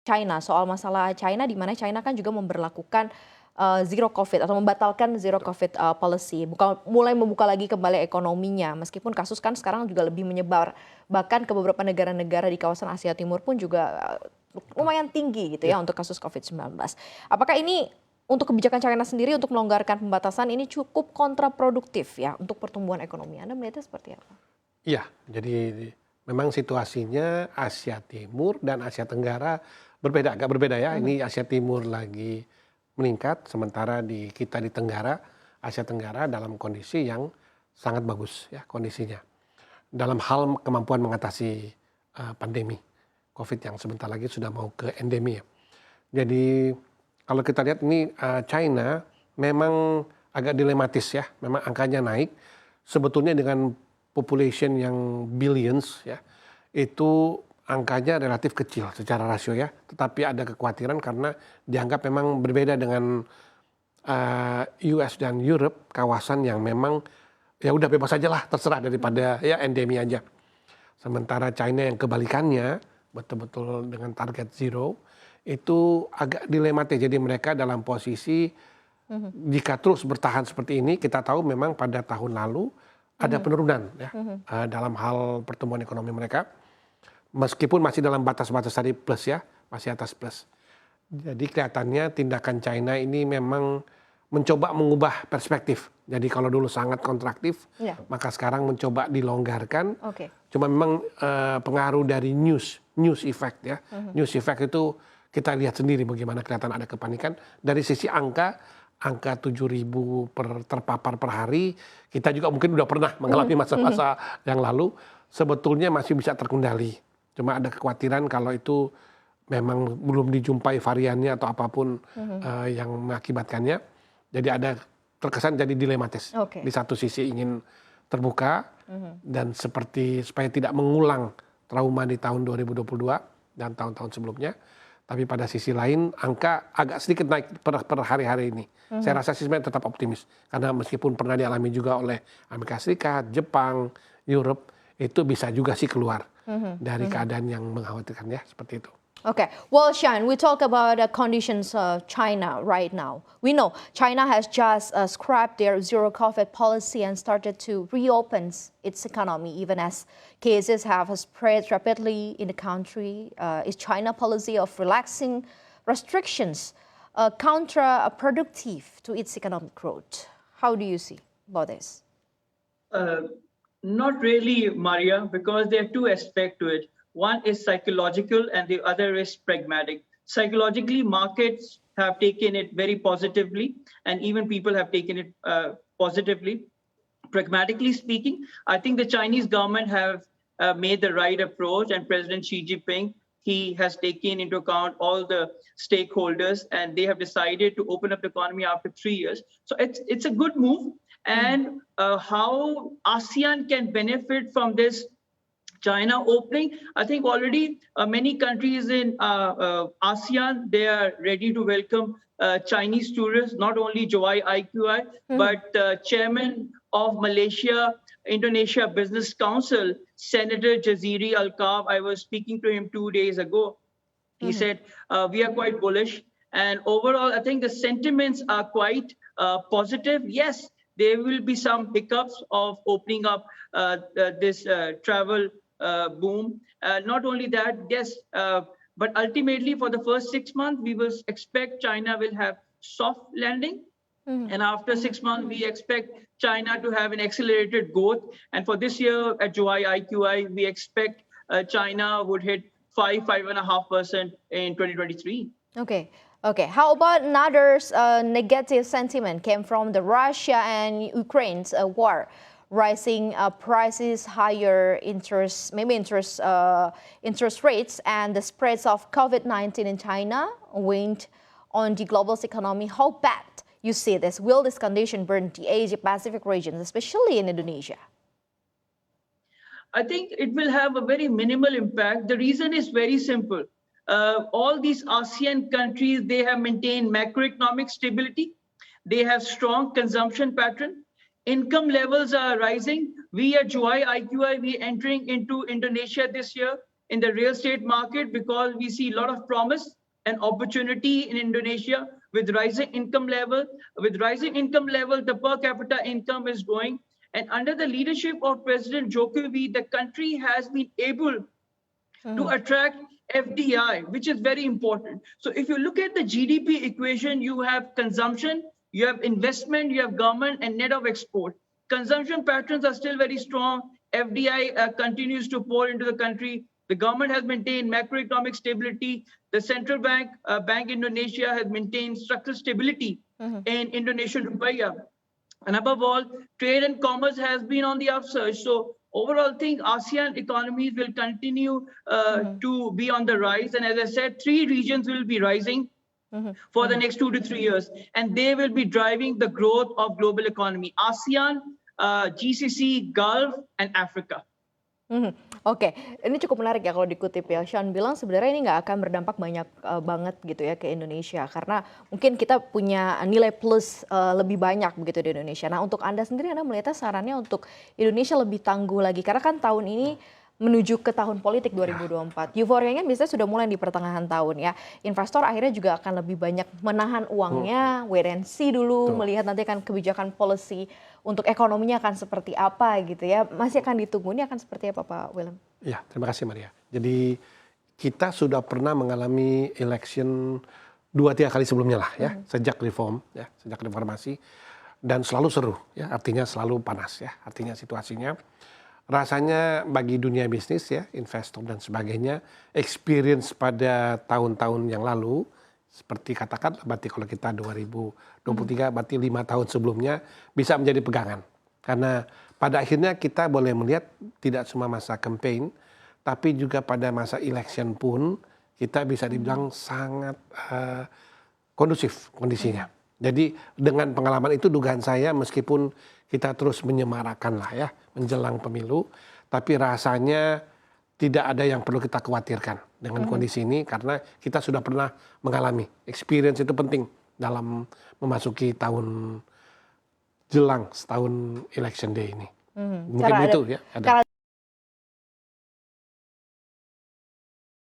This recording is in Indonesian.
China, soal masalah China di mana China kan juga memberlakukan zero COVID atau membatalkan zero COVID policy, mulai membuka lagi kembali ekonominya, meskipun kasus kan sekarang juga lebih menyebar, bahkan ke beberapa negara-negara di kawasan Asia Timur pun juga lumayan tinggi gitu ya untuk kasus COVID-19. Apakah ini untuk kebijakan China sendiri untuk melonggarkan pembatasan ini cukup kontraproduktif ya untuk pertumbuhan ekonomi? Anda melihatnya seperti apa? Iya, jadi memang situasinya Asia Timur dan Asia Tenggara agak berbeda ya. Ini Asia Timur lagi meningkat, sementara kita di Tenggara, Asia Tenggara dalam kondisi yang sangat bagus ya kondisinya. Dalam hal kemampuan mengatasi pandemi COVID yang sebentar lagi sudah mau ke endemi ya. Jadi kalau kita lihat ini China memang agak dilematis ya, memang angkanya naik. Sebetulnya dengan population yang billions ya, itu angkanya relatif kecil secara rasio ya, tetapi ada kekhawatiran karena dianggap memang berbeda dengan US dan Europe, kawasan yang memang ya udah bebas aja lah, terserah daripada ya endemi aja. Sementara China yang kebalikannya, betul-betul dengan target zero, itu agak dilematis. Jadi mereka dalam posisi jika terus bertahan seperti ini, kita tahu memang pada tahun lalu ada penurunan ya dalam hal pertumbuhan ekonomi mereka. Meskipun masih dalam batas-batas tadi plus ya, masih atas plus. Jadi kelihatannya tindakan China ini memang mencoba mengubah perspektif. Jadi kalau dulu sangat kontraktif, maka sekarang mencoba dilonggarkan. Cuma memang pengaruh dari news effect ya. News effect itu kita lihat sendiri bagaimana kelihatan ada kepanikan. Dari sisi angka 7.000 terpapar per hari, kita juga mungkin udah pernah mengalami masa-masa yang lalu, sebetulnya masih bisa terkendali. Cuma ada kekhawatiran kalau itu memang belum dijumpai variannya atau apapun yang mengakibatkannya. Jadi ada terkesan jadi dilematis. Di satu sisi ingin terbuka dan seperti supaya tidak mengulang trauma di tahun 2022 dan tahun-tahun sebelumnya. Tapi pada sisi lain angka agak sedikit naik per hari-hari ini. Saya rasa sih sebenarnya tetap optimis. Karena meskipun pernah dialami juga oleh Amerika Serikat, Jepang, Europe, itu bisa juga sih keluar dari keadaan yang mengkhawatirkan ya, seperti itu. Okay, well, Sean, we talk about the conditions of China right now. We know China has just scrapped their zero COVID policy and started to reopen its economy, even as cases have spread rapidly in the country. Is China policy of relaxing restrictions counterproductive to its economic growth? How do you see about this? Not really, Maria, because there are two aspects to it. One is psychological and the other is pragmatic. Psychologically, markets have taken it very positively and even people have taken it positively. Pragmatically speaking, I think the Chinese government have made the right approach, and President Xi Jinping, he has taken into account all the stakeholders and they have decided to open up the economy after 3 years. So it's a good move. And how ASEAN can benefit from this China opening, I think already many countries in ASEAN, they are ready to welcome Chinese tourists, not only Joai IQI, but chairman of Malaysia Indonesia Business Council, Senator Jaziri Al-Kab, I was speaking to him 2 days ago. He said, we are quite bullish. And overall, I think the sentiments are quite positive. Yes, there will be some hiccups of opening up this travel boom. Not only that, yes, but ultimately for the first 6 months, we will expect China will have soft landing. And after 6 months, we expect China to have an accelerated growth. And for this year at Joai IQI, we expect China would hit 5.5% in 2023. Okay. How about another negative sentiment came from the Russia and Ukraine's war? Rising prices, higher interest rates, and the spreads of COVID-19 in China waned on the global economy. How bad you see this? Will this condition burn the Asia-Pacific region, especially in Indonesia? I think it will have a very minimal impact. The reason is very simple. All these ASEAN countries, they have maintained macroeconomic stability. They have strong consumption pattern. Income levels are rising. We at Joai IQI, we are entering into Indonesia this year in the real estate market because we see a lot of promise and opportunity in Indonesia with rising income level. With rising income level, the per capita income is growing. And under the leadership of President Jokowi, the country has been able to attract FDI, which is very important. So if you look at the GDP equation, you have consumption, you have investment, you have government, and net of export. Consumption patterns are still very strong. FDI continues to pour into the country. The government has maintained macroeconomic stability. The central bank, Bank Indonesia, has maintained structural stability in Indonesian rupiah. And above all, trade and commerce has been on the upsurge. So overall, I think ASEAN economies will continue to be on the rise. And as I said, 3 regions will be rising for the next 2 to 3 years. And they will be driving the growth of global economy. ASEAN, GCC, Gulf, and Africa. Oke, ini cukup menarik ya kalau dikutip ya. Sean bilang sebenarnya ini nggak akan berdampak banyak banget gitu ya ke Indonesia karena mungkin kita punya nilai plus lebih banyak begitu di Indonesia. Nah untuk Anda sendiri, Anda melihatnya sarannya untuk Indonesia lebih tangguh lagi karena kan tahun ini menuju ke tahun politik 2024. Euforianya biasanya sudah mulai di pertengahan tahun ya. Investor akhirnya juga akan lebih banyak menahan uangnya, wait and see dulu, melihat nanti akan kebijakan policy untuk ekonominya akan seperti apa gitu ya. Masih akan ditunggu, ini akan seperti apa Pak Willem? Ya, terima kasih Maria. Jadi kita sudah pernah mengalami election 2-3 kali sebelumnya lah ya, sejak reformasi dan selalu seru ya, artinya selalu panas ya, artinya situasinya. Rasanya bagi dunia bisnis ya, investor dan sebagainya, experience pada tahun-tahun yang lalu, seperti katakan berarti kalau kita 2023, berarti 5 tahun sebelumnya bisa menjadi pegangan. Karena pada akhirnya kita boleh melihat tidak cuma masa campaign, tapi juga pada masa election pun kita bisa dibilang sangat kondusif kondisinya. Jadi dengan pengalaman itu dugaan saya meskipun kita terus menyemarakan lah ya menjelang pemilu, tapi rasanya tidak ada yang perlu kita khawatirkan dengan kondisi ini karena kita sudah pernah mengalami. Experience itu penting dalam memasuki tahun jelang setahun election day ini. Mungkin itu ya. Ada.